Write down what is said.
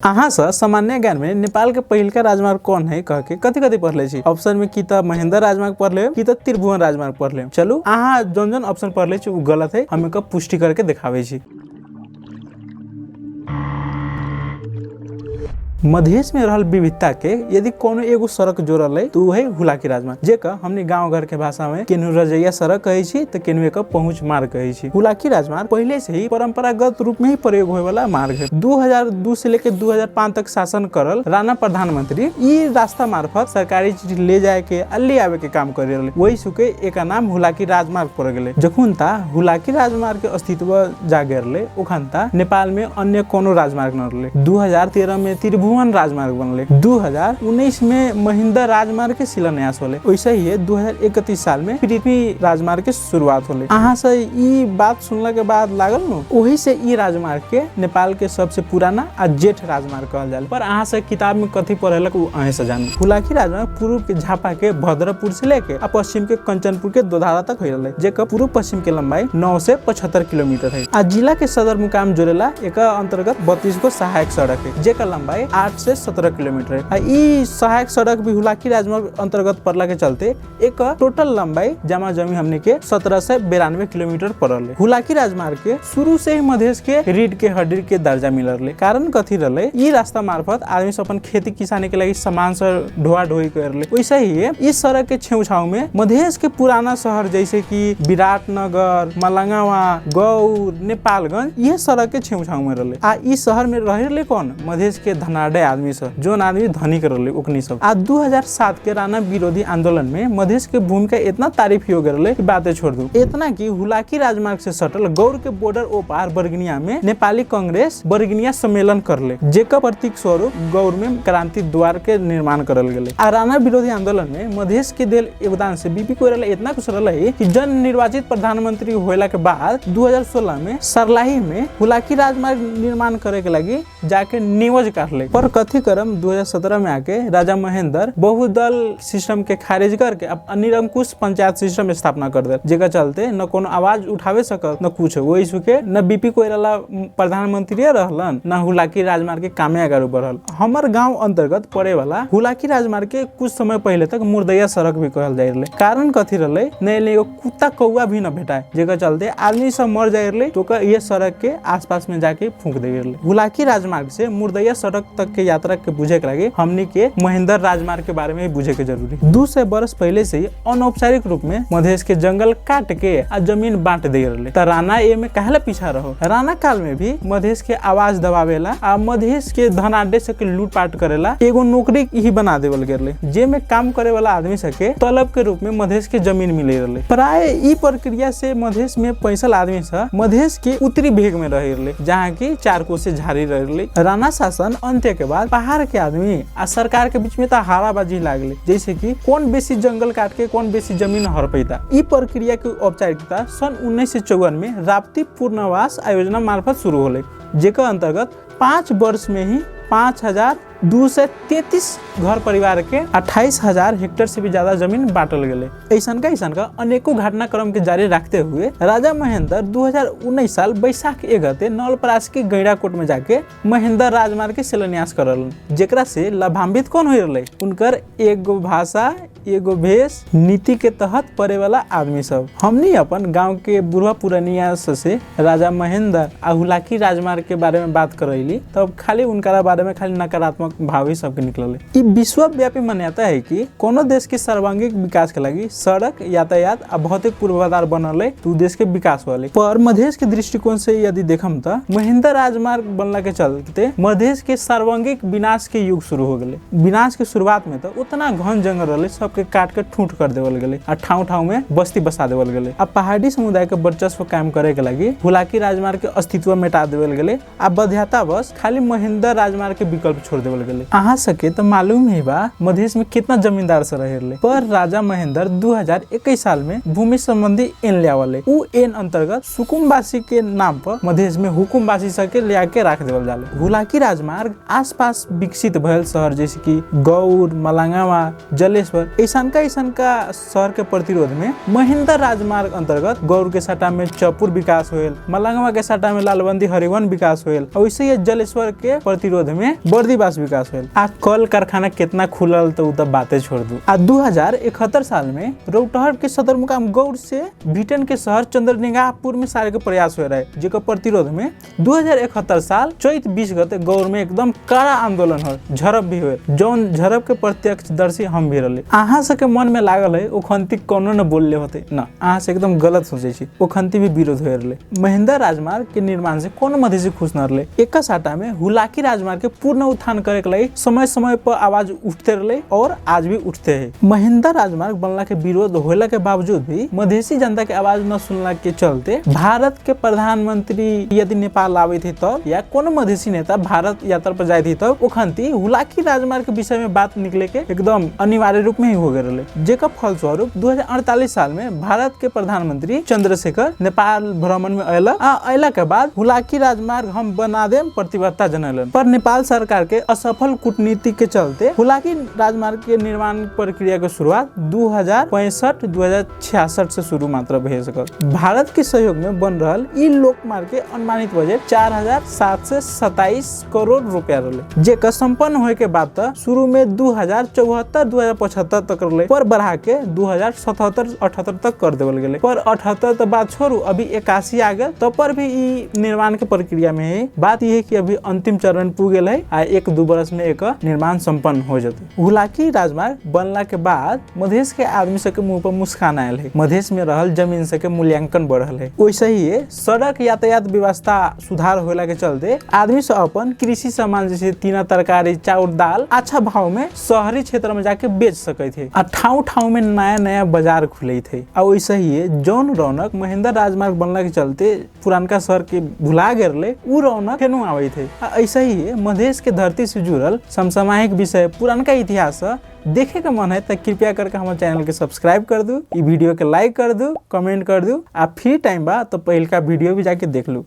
अहाँ से सामान्य ज्ञान में नेपाल के पहिलका राजमार्ग कौन है कह के कथी कथी पढ़ले छी। ऑप्शन में की त महेंद्र राजमार्ग पढ़ले की त त्रिभुवन राजमार्ग पढ़ले। चलू अहाँ जौन जौन ऑप्शन पढ़ले छी उ गलत है, हम एकर पुष्टि करके दिखावे छी। मधेश में रहल विविधता के यदि कोनो एगो सड़क जोड़ल है तो है हुलाकी राजमार्ग, जेका हमनी गांव घर के भाषा में केनु रजैया सड़क कहे छी तो केनु एक पहुंच मार्ग कहे छी। हुलाकी राजमार्ग पहले से ही परंपरागत रूप में ही प्रयोग होए वाला मार्ग है। 2002 से लेके 2005 तक शासन करल राणा प्रधानमंत्री ई रास्ता मार्फत सरकारी चीज ले जाए के ले आवे के काम करे रहे। वही सुके एक नाम हुलाकी राजमार्ग पड़ गेले। जखुन ता हुलाकी राजमार्ग के अस्तित्व जागे रहे उखन ता नेपाल में अन्य कोनो राजमार्ग न रहे। 2013 में त्रिभुवन राजमार्ग बनले। 2019 में महेंद्र राजमार्ग के शिलान्यास होले। वैसे ही 2031 साल में पृथ्वी राजमार्ग के शुरुआत होले। अहाँ से ई बात सुनला के बाद लागल न वही से ई राजमार्ग के नेपाल के सबसे पुराना आ जेठ राजमार्ग कहल जाले। पर अहाँ से किताब में कथी पढ़ेलक उ अहे से जानू। हुलाकी राजमार्ग पूर्व के झापा के भद्रपुर से लेके आ पश्चिम के कंचनपुर के दोधारा तक होय रहले, जेकर पूर्व पश्चिम के लंबाई 9 से 75 किलोमीटर है। आ जिला के सदर मुकाम जोड़ेला एक अंतर्गत 32 गो सहायक सड़क है, जेकर लंबाई 8 से 17 किलोमीटर है। ई सहायक सड़क भी हुलाकी राजमार्ग अंतर्गत पड़ला के चलते एक टोटल लंबाई जमा जमी हमने के 17 से 92 किलोमीटर पड़ल है। हुलाकी राजमार्ग के शुरू से ही मधेश के रीढ़ के हड्डी के दर्जा मिल रहे। कारण कथी रहे, ई रास्ता मार्फत आदमी सब अपन खेती किसानी के लगी सामान से ढोआ ढोई कर ले। वैसे ही इस सड़क के छेउछाव में मधेश के पुराना शहर जैसे कि विराटनगर, मलंगावा, गौर, नेपालगंज ये सड़क के छेउछाव में रहे। आ इस शहर में रहे कौन मधेश के धनाढ्य आदमी सब, जोन आदमी धनी कर रहे ओकनी सब। आ 2007 के राणा विरोधी आंदोलन में मधेश के भूमिका इतना तारीफ हो गए कि बातें छोड़ दूं। इतना कि हुलाकी राजमार्ग से सटल गौर के बॉर्डर ओपार बरगनिया में नेपाली कांग्रेस बरगनिया सम्मेलन करले, जेकर प्रतीक स्वरूप गौर में क्रांति द्वार के निर्माण करल गेले। आ राणा विरोधी आंदोलन में मधेश के देल योगदान से बीपी कोइराला इतना कुछ रहे कि जन निर्वाचित प्रधानमंत्री होइला के बाद 2016 में सर्लाही में हुलाकी राजमार्ग निर्माण करे के लगी जाके निवज काटले। पर कथी करम 2017 में आके राजा महेंद्र बहुदल सिस्टम के खारिज करके अब निरंकुश पंचायत सिस्टम स्थापना कर दे, जेकर चलते न कोनो आवाज उठावे सकत न कुछ। वही सुके न बीपी कोइराला प्रधानमंत्री रहलन न हुलाकी राजमार्ग के कामे आगे बढ़ल। हमर गांव अंतर्गत पड़े वाला हुलाकी राजमार्ग के कुछ समय पहले तक मुर्दैया सड़क भी कहल जाए रहे। कारण कथी रहे, नए एगो कुत्ता कौआ भी न भेटाए, जेकर चलते आदमी सब मर जाए रहे तो ये सड़क के आसपास में जाके फूंक दे रहे। हुलाकी राजमार्ग से मुर्दैया सड़क तक के यात्रा के बुझे के लगे हमनी के महेंद्र राजमार्ग के बारे में बुझे के जरूरी। 200 बरस पहले से ही अनौपचारिक रूप में मधेश के जंगल काट के आ जमीन बांट दे रहे। त राणा ए में काहेला पीछा रहो। राणा काल में भी मधेश के आवाज दबावेला आ मधेश के धनाढ्य से लूटपाट करेला एगो नौकरी ही बना देवल गेले, जे में काम करे वाला आदमी सके तलब के रूप में मधेश के जमीन मिले रहे। प्राय ई प्रक्रिया से मधेश में पैसल आदमी सब मधेश के उत्तरी भेग में रहे रहे, जहाँ की 4 कोस झाड़ी रहे। राणा शासन अंत्य के बाद पहाड़ के आदमी आ सरकार के बीच में तो हाराबाजी लागले, जैसे कि कौन बेसी जंगल काट के कौन बेसी जमीन हर पैता। ई प्रक्रिया की औपचारिकता सन 1954 में राप्ती पुनर्वास आयोजना मार्फत शुरू होले, जेकर अंतर्गत 5 वर्ष में ही 5233 घर परिवार के 28,000 हेक्टेयर से भी ज्यादा जमीन बांटल गेले। ऐसन का अनेकों घटनाक्रम के जारी रखते हुए राजा महेंद्र 2019 साल बैसाख 1 गते नवलपरासी के गैंडाकोट में जाके महेंद्र राजमार्ग के शिलान्यास करल, जेकरा से लाभान्वित कौन हो रहे, उनकर एगो भाषा एगो भेष नीति के तहत पड़े वाला आदमी सब। हमनी अपन गांव के बुढ़वा पुरानिया से राजा महेंद्र आ हुलाकी राजमार्ग के बारे में बात करैली, तब खाली उनका बारे में खाली नकारात्मक भाव ही सबके निकलले। ई विश्वव्यापी मान्यता है कि कोनो देश के सर्वांगीण विकास के लगी सड़क, यातायात आ भौतिक पूर्वाधार बनले तो देश के विकास होले। पर मधेश के दृष्टिकोण से यदि देखम त महेंद्र राजमार्ग बनला के चलते मधेश के सर्वांगीण विनाश के युग शुरू हो गेले। विनाश के शुरुआत में तो उतना घन जंगल रहे, सबके काट के ठूंठ कर देवल गेले आ ठाव में बस्ती बसा देवल गेले। अब पहाड़ी समुदाय के वर्चस्व कायम करे के लगी हुलाकी राजमार्ग के अस्तित्व मिटा देवल गेले। अब बध्यता बस खाली महेंद्र राजमार्ग के विकल्प छोड़ देवल गेले। अहाँ सके तो मालूम ही बा मधेश में कितना जमींदार से रहे। पर राजा महेंद्र 2021 साल में भूमि संबंधी एन लियावले। उ एन अंतर्गत सुकुमवासी के नाम पर मधेश में हुकुमवासी सके लिया के रख देवल जाले। हुलाकी राजमार्ग आसपास विकसित भयल शहर जैसे कि गौर, मलंगावा, जलेश्वर ऐसन का शहर के प्रतिरोध में महेंद्र राजमार्ग अंतर्गत गौर के सटा में चपुर विकास होल, मलंगवा के सटा में लालबंदी हरिवन विकास होल, वैसे ही जलेश्वर के प्रतिरोध में बर्दीवास विकास होल। आज कल कारखाना कितना खुलल तो तब बातें छोड़ दू। आज 2071 साल में रौटहर के सदर मुकाम गौर से ब्रिटेन के शहर चंद्रनिगाहपुर में सारे के प्रयास हो रहे, जेकर प्रतिरोध में 2071 साल चैत 20 गते गौर में एकदम कड़ा आंदोलन हो, झड़प भी हुए, जौन झड़प के प्रत्यक्षदर्शी हम भी रहे। अहाँ सबके मन में लागल है ओखंती कोनो न बोलले होते ना, अहाँ से एकदम गलत सोचे छी, ओखंती भी विरोध हो रहे। महेंद्र राजमार्ग के निर्माण से कोनो मधेसी खुश न रहे। एक साटा में हुलाकी राजमार्ग के पूर्ण उत्थान करे के लिए समय समय पर आवाज उठते रहे और आज भी उठते हैं। महेंद्र राजमार्ग बनला के विरोध होला के बावजूद भी मधेसी जनता के आवाज न सुनला के चलते भारत के प्रधानमंत्री यदि नेपाल आवे थे तब या कोनो मधेसी नेता भारत यात्रा पर जाए थे तब ओखंती हुलाकी राजमार्ग के विषय में बात निकले के एकदम अनिवार्य रूप में ही हो गए। जेकर फलस्वरूप 2048 साल में भारत के प्रधानमंत्री चंद्रशेखर नेपाल भ्रमण में अयला के बाद हुलाकी राजमार्ग हम बना देम प्रतिबद्धता जनलन, पर नेपाल सरकार के असफल कूटनीति के चलते हुलाकी राजमार्ग के निर्माण प्रक्रिया के शुरुआत 2065-2066 से शुरू मात्र भे सकल। भारत के सहयोग में बन रहल ई लोकमार्ग के अनुमानित बजट 4727 करोड़ रुपया रहे, जेकर संपन्न होए के बाद तक शुरू में 2074-2075 तक रहे, पर बढ़ा के 2077-78 तक कर देवल गेले, पर 78 तो बात छोड़ू, अभी 81 आ गए तो पर भी ई निर्माण के प्रक्रिया में है। बात यह है कि अभी अंतिम चरण पू गेल है आ 1-2 बरस में एक निर्माण संपन्न हो जाते। हुलाकी राजमार्ग बनला के बाद मधेश के आदमी सबके मुंह पर मुस्कान आयल है, मधेश में रहल जमीन सबके मूल्यांकन बढ़ल है। वैसे ही सड़क यातायात व्यवस्था सुधार होला के चलते आदमी सब अपन कृषि सामान जैसे तीना तरकारी चाउर दाल अच्छा भाव में शहरी क्षेत्र में जाके बेच सके थे, ठाव में नया बाजार खुले थे। और वैसे ही जौन रौनक महेंद्र राजमार्ग बनला के चलते पुरानका शहर के भुला गेले उ रौनक फेनु आवे थे। ऐसे ही मधेश के धरती से जुड़ल समसामयिक विषय पुरानका इतिहास देखे का मन है तो कृपया करके हमारे चैनल के सब्सक्राइब कर दू, वीडियो के लाइक कर दू, कमेंट कर दू, आ फ्री टाइम बा तो पहल का वीडियो भी जाके देख लू।